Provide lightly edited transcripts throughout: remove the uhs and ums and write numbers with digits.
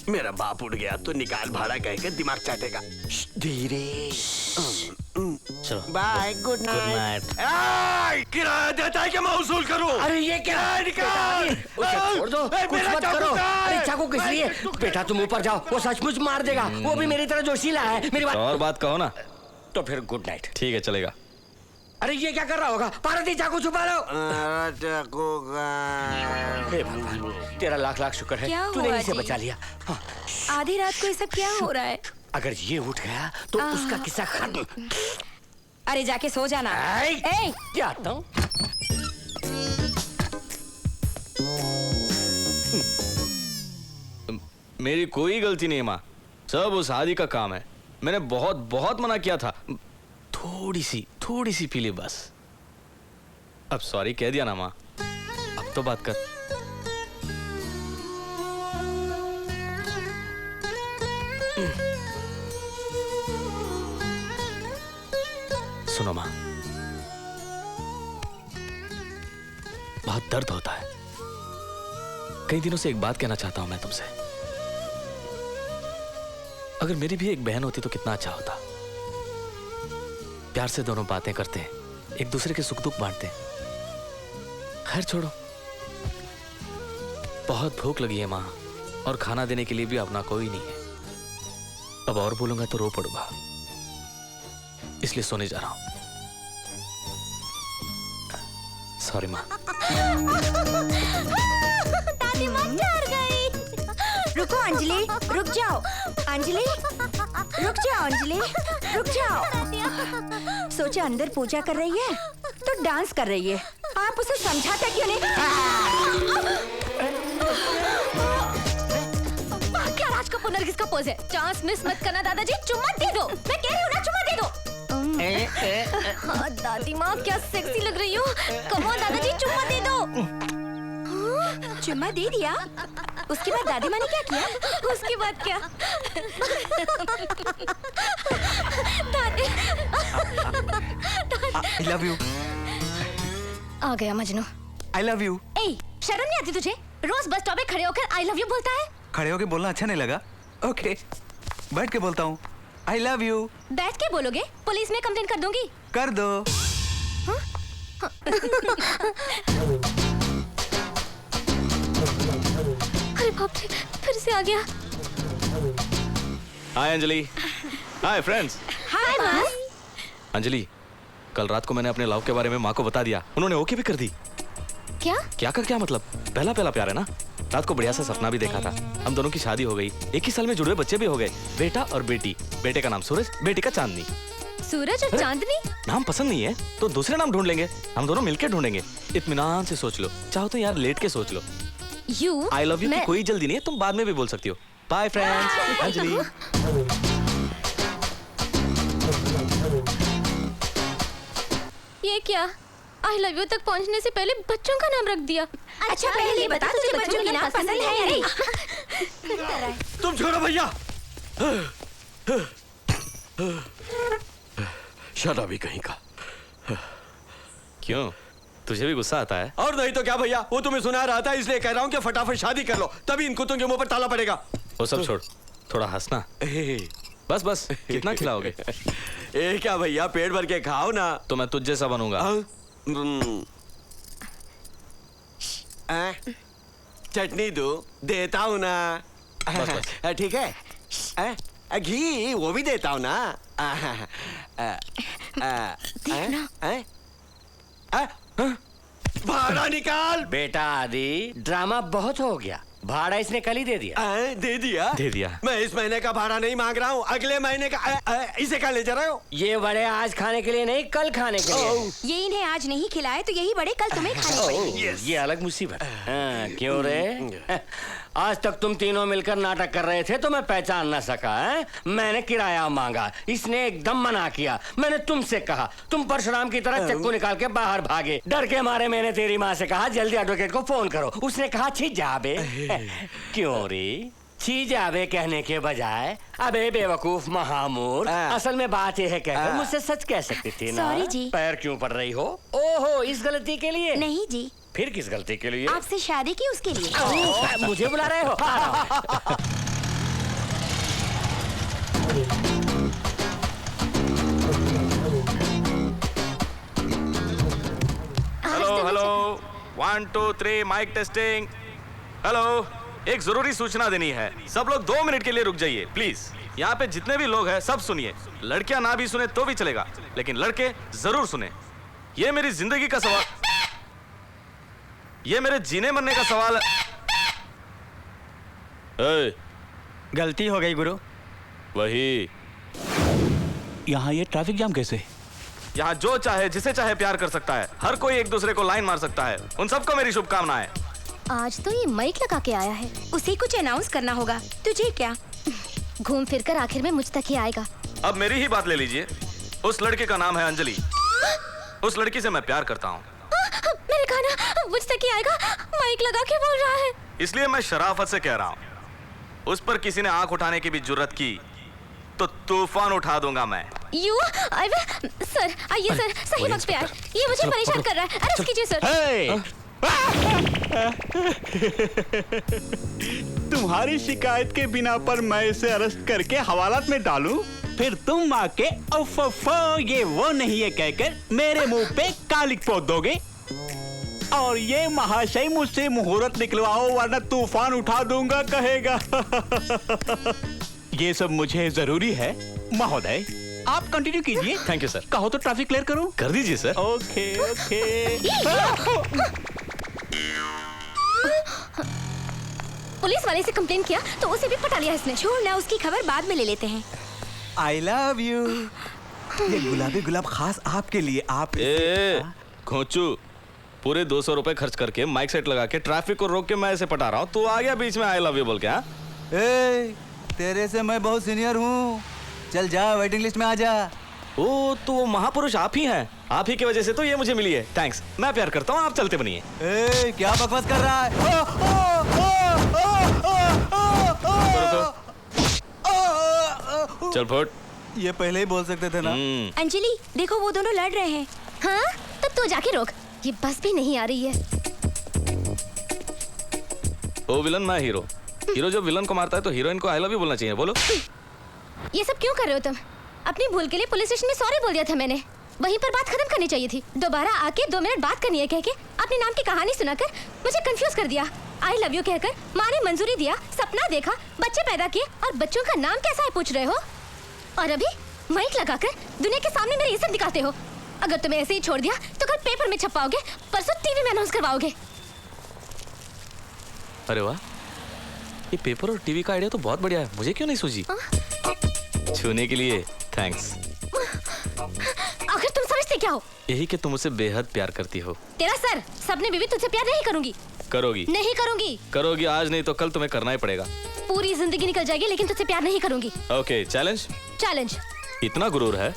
मेरा बाप उड़ गया तो निकाल भाड़ा कहकर दिमाग चाटेगा। धीरे। Bye, good night. किराया देता है कि मैं वसूल करूं? अरे ये क्या? निकाल। उसे छोड़ दो, कुछ मत करो। अरे चाकू किस लिए? बेटा तुम ऊपर जाओ, वो सचमुच मार देगा। वो भी मेरी तरह जोशीला है। मेरी बात और बात कहो ना। तो फिर गुड नाइट। ठीक है, चलेगा। अरे ये क्या कर रहा होगा? पार्वती चाकू छुपा लो। चाकू हे भगवान, तेरा लाख लाख शुक्र है तूने इसे बचा लिया। हाँ। आधी रात को ये सब क्या हो रहा है? अगर ये उठ गया तो उसका किस्सा खत्म। अरे जाके सो जाना। क्या आता हूँ? मेरी कोई गलती नहीं है माँ, सब उस आदि का काम है। मैंने बहुत बहुत मना किया था। थोड़ी सी पी ली बस। अब सॉरी कह दिया ना माँ, अब तो बात कर। सुनो माँ, बहुत दर्द होता है। कई दिनों से एक बात कहना चाहता हूं मैं तुमसे। अगर मेरी भी एक बहन होती तो कितना अच्छा होता। प्यार से दोनों बातें करते हैं, एक दूसरे के सुख दुख बांटते हैं। खैर छोड़ो, बहुत भूख लगी है माँ, और खाना देने के लिए भी अपना कोई नहीं है। अब और बोलूंगा तो रो पड़ूंगा, इसलिए सोने जा रहा हूं। सॉरी माँ। दादी माँ डर गई। रुको अंजलि, रुक जाओ। अंजलि, रुक जाओ। अंजलि, रुक जाओ। सोचा अंदर पूजा कर रही है तो डांस कर रही है। आप उसे समझाते क्यों नहीं? क्या राज कपूर नरगिस का पोज है? चांस मिस मत करना दादाजी, चुम्मा दे दो। मैं कह रही हूँ ना, चुम्मा दे दो। हाँ दादी माँ, क्या सेक्सी लग रही हो। कम ऑन दादाजी, चुम्मा दे दो। चुम्मा दे दिया। उसके बाद दादी माँ ने क्या किया? उसके बाद क्या? दादी, I love you. आ गया मजनू। I love you. ए, शर्म नहीं आती तुझे? रोज बस स्टॉप पे खड़े होकर आई लव यू बोलता है। खड़े होके बोलना अच्छा नहीं लगा? ओके, बैठ के बोलता हूँ। I love you. बैठ के बोलोगे? पुलिस में कंप्लेंट कर दूंगी। कर दो। अरे बाप रे, फिर से आ गया। Hi Anjali. Hi friends. Hi boss. Anjali, कल रात को मैंने अपने लव के बारे में माँ को बता दिया। उन्होंने ओके भी कर दी। क्या? क्या का क्या मतलब? पहला पहला प्यार है ना। रात को बढ़िया सा सपना भी देखा था। हम दोनों की शादी हो गई। एक ही साल में जुड़े बच्चे भी हो गए, बेटा और बेटी। बेटे का नाम सूरज, बेटी का चांदनी। सूरज और चांदनी? नाम पसंद नहीं है तो दूसरे नाम ढूंढ लेंगे। हम दोनों मिलकर ढूंढेंगे। इत्मीनान से सोच लो, चाहो तो यार लेट के सोच लो। यू आई लव यू की कोई जल्दी नहीं है, तुम बाद में भी बोल सकती हो। Bye friends. अंजलि। ये क्या? आई लव यू तक पहुंचने से पहले बच्चों का नाम रख दिया। अच्छा पहले ये बता, तुझे बच्चों के नाम पसंद है या नहीं? तुम छोड़ो भैया। शराबी कहीं का। क्यों, तुझे भी गुस्सा आता है? और नहीं तो क्या भैया, वो तुम्हें सुना रहा था इसलिए कह रहा हूँ कि फटाफट शादी कर लो, तभी इन कुत्तों के मुंह पर ताला पड़ेगा। वो सब छोड़, थोड़ा हंसना। बस बस, कितना खिलाओगे? ए क्या भैया, पेट भर के खाओ ना। तो मैं तुझ जैसा बनूंगा। चटनी दो, देता हूँ ना। बस बस। ठीक है। घी वो भी देता हूँ ना। भाड़ा निकाल। बेटा आदि, ड्रामा बहुत हो गया। भाड़ा इसने कल ही दे दिया। दे दिया? दे दिया। मैं इस महीने का भाड़ा नहीं मांग रहा हूँ, अगले महीने का। इसे क्या ले जा रहे हो? ये बड़े आज खाने के लिए नहीं, कल खाने के लिए। ये इन्हें आज नहीं खिलाए तो यही बड़े कल तुम्हें खाने पड़ेंगे। ये अलग मुसीबत। क्यों रे? आज तक तुम तीनों मिलकर नाटक कर रहे थे तो मैं पहचान ना सका है? मैंने किराया मांगा, इसने एकदम मना किया। मैंने तुमसे कहा, तुम परशुराम की तरह चक्कू निकाल के बाहर भागे। डर के मारे मैंने तेरी माँ से कहा जल्दी एडवोकेट को फोन करो। उसने कहा छी जा बे। क्यों रे? जावे कहने के बजाय अबे बेवकूफ महामूर, असल में बात यह है कहकर मुझसे सच कह सकती थी ना। सॉरी जी। पैर क्यों पड़ रही हो? ओहो, इस गलती के लिए? नहीं जी, फिर किस गलती के लिए? आपसे शादी की उसके लिए। मुझे बुला रहे हो? Hello hello 1 2 3 mic testing. Hello, एक जरूरी सूचना देनी है। सब लोग 2 मिनट के लिए रुक जाइए प्लीज। यहाँ पे जितने भी लोग हैं सब सुनिए। लड़कियां ना भी सुने तो भी चलेगा, लेकिन लड़के जरूर सुने। ये मेरी जिंदगी का सवाल, ये मेरे जीने मरने का सवाल है। गलती हो गई गुरु। वही, यहाँ ये ट्रैफिक जाम कैसे? यहाँ जो चाहे जिसे चाहे प्यार कर सकता है। हर कोई एक दूसरे को लाइन मार सकता है। उन सबको मेरी शुभकामनाएं। आज तो ये माइक लगा के आया है। उसे कुछ अनाउंस करना होगा। तुझे क्या? घूम फिर कर आखिर में मुझ तक ही आएगा। अब मेरी ही बात ले लीजिए। उस लड़के का नाम है अंजलि। उस लड़की से मैं प्यार करता हूँ। मेरे गाना मुझ तक ही आएगा, माइक लगा के बोल रहा है। इसलिए मैं शराफत से कह रहा हूँ, उस पर किसी ने आंख उठाने की भी जुर्रत की तो तूफान उठा दूंगा मैं। सर आइए सर, सही वक्त पे आए। ये मुझे परेशान कर रहा है, अरेस्ट कीजिए सर। तुम्हारी शिकायत के बिना पर मैं इसे अरेस्ट करके हवालात में डालूं, फिर तुम आके ये वो नहीं है कहकर मेरे मुंह पे कालिक पोत दोगे और ये महाशय मुझसे मुहूर्त निकलवाओ वरना तूफान उठा दूंगा कहेगा। ये सब मुझे जरूरी है महोदय। आप कंटिन्यू कीजिए। Thank you sir. कहो तो ट्रैफिक क्लियर करूं? कर दीजिए सर। Okay okay. पुलिस वाले से कंप्लेन किया तो उसे भी पटा लिया इसने। छोड़ ना, उसकी खबर बाद में ले लेते हैं। I love you. ये गुलाबी गुलाब खास आपके लिए। आप खोचू, पूरे 200 रुपए खर्च करके माइक सेट लगा के ट्रैफिक को रोक के मैं ऐसे पटा रहा हूँ, तू आ गया बीच में आई लव यू बोल के। हाँ, तेरे से मैं बहुत सीनियर हूँ। चल जा, वेटिंग लिस्ट में आ जा। ओ तो वो महापुरुष आप ही हैं। आप ही की वजह से तो ये मुझे मिली है। थैंक्स, मैं प्यार करता हूँ, आप चलते बनिए। क्या बकवास कर रहा है? चल फुट। ये पहले ही बोल सकते थे ना। अंजलि देखो, वो दोनों लड़ रहे हैं। हाँ तो तू जाके रोक, ये बस भी नहीं आ रही है। ओ विलन, मैं हीरो। हीरो जब विलन को मारता है तो हीरोइन को आई लव यू बोलना चाहिए। बोलो। ये सब क्यों कर रहे हो तुम? अपनी भूल के लिए पुलिस स्टेशन में सॉरी बोल दिया था मैंने। वहीं पर बात खत्म करनी चाहिए थी। दोबारा आके 2 मिनट बात करनी है कह के अपने नाम की कहानी सुनाकर मुझे कंफ्यूज कर दिया। आई लव यू कहकर माँ ने मंजूरी दिया, सपना देखा, बच्चे पैदा किए और बच्चों का नाम कैसा है पूछ रहे हो। और अभी माइक लगाकर दुनिया के सामने मेरी इज्जत दिखाते हो। अगर तुम्हें ऐसे ही छोड़ दिया तो कल पेपर में छपाओगे, परसों टीवी में अनाउंस करवाओगे। अरे वाह, ये पेपर और टीवी का आइडिया तो बहुत बढ़िया है। मुझे क्यों नहीं सूझी? छूने के लिए थैंक्स। आखिर तुम समझते क्या हो? यही कि तुम मुझसे बेहद प्यार करती हो। तेरा सर, सबने बीवी तुझसे प्यार नहीं करूंगी। करोगी? नहीं करूंगी। करोगी, आज नहीं तो कल तुम्हें करना ही पड़ेगा। पूरी जिंदगी निकल जाएगी लेकिन तुझसे प्यार नहीं करूंगी। Okay, challenge? चैलेंज। इतना गुरूर है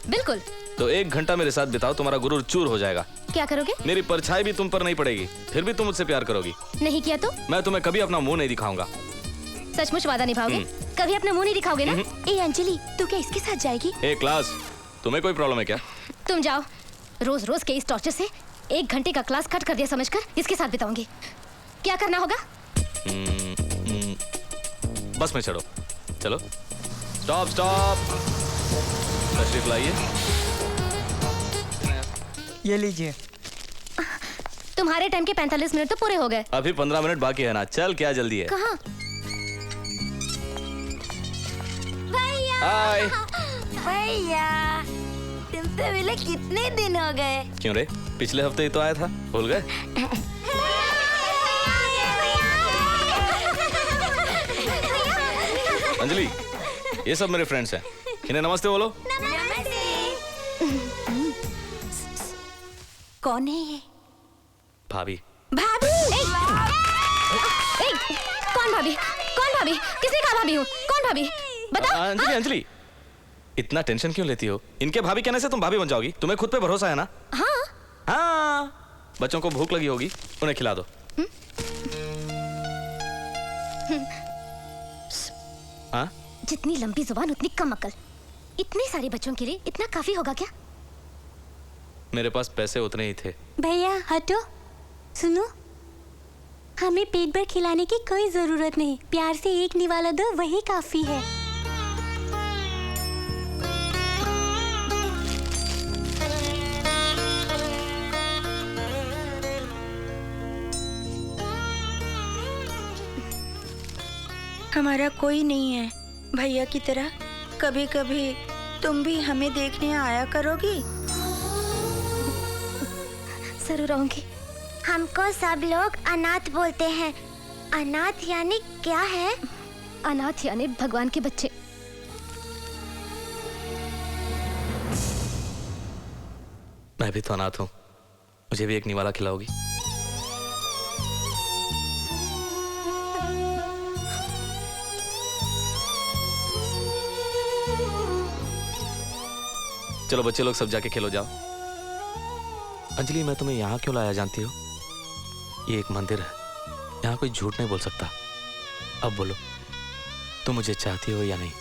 बिल्कुल। तो 1 घंटा मेरे साथ बिताओ, तुम्हारा गुरूर चूर हो जाएगा। क्या करोगे? मेरी परछाई भी तुम पर नहीं पड़ेगी, फिर भी तुम मुझसे प्यार करोगी। नहीं किया तो? मैं तुम्हें कभी अपना मुंह नहीं दिखाऊंगा। सचमुच वादा निभाओगे? कभी अपना मुंह नहीं दिखाओगे ना? ए अंजलि, तू क्या इसके साथ जाएगी? ए क्लास, तुम्हें कोई प्रॉब्लम है क्या? तुम जाओ। रोज रोज के इस टॉर्चर से 1 घंटे का क्लास कट कर दिया समझकर इसके साथ बिताऊंगी। क्या करना होगा? बस में चढ़ो। चलो। Stop stop. तशरीफ लाइए। ये लीजिए। तुम्हारे टाइम के 45 मिनट तो पूरे हो गए। अभी 15 मिनट बाकी है ना। चल, क्या जल्दी है? कहाँ? हाय। भैया, तुमसे मिले कितने दिन हो गए? क्यों रे, पिछले हफ्ते ही तो आया था, भूल गए? अंजलि, ये सब मेरे फ्रेंड्स हैं, इन्हें नमस्ते बोलो। कौन है ये? भाभी। भाभी? कौन भाभी? कौन भाभी? किसने कहा भाभी हूँ? कौन भाभी? बताओ। अंजलि, अंजलि, इतना टेंशन क्यों लेती हो? इनके भाभी कहने से तुम भाभी बन जाओगी। तुम्हें खुद पे भरोसा है ना? हाँ। हाँ, बच्चों को भूख लगी होगी, उन्हें खिला दो। हाँ? जितनी लंबी जुबान उतनी कम अकल। इतने सारे बच्चों के लिए इतना काफी होगा क्या? मेरे पास पैसे उतने ही थे। भैया हटो, सुनो, हमें पेट भर खिलाने की कोई जरूरत नहीं। प्यार से एक निवाला दो, वही काफी है। हमारा कोई नहीं है भैया की तरह। कभी कभी तुम भी हमें देखने आया करोगी? जरूर आऊंगी। हमको सब लोग अनाथ बोलते हैं। अनाथ यानी क्या है? अनाथ यानी भगवान के बच्चे। मैं भी तो अनाथ हूँ, मुझे भी एक निवाला खिलाओगी? चलो बच्चे लोग सब जाके खेलो जाओ। अंजलि, मैं तुम्हें यहाँ क्यों लाया जानती हो? ये एक मंदिर है, यहाँ कोई झूठ नहीं बोल सकता। अब बोलो, तुम मुझे चाहती हो या नहीं?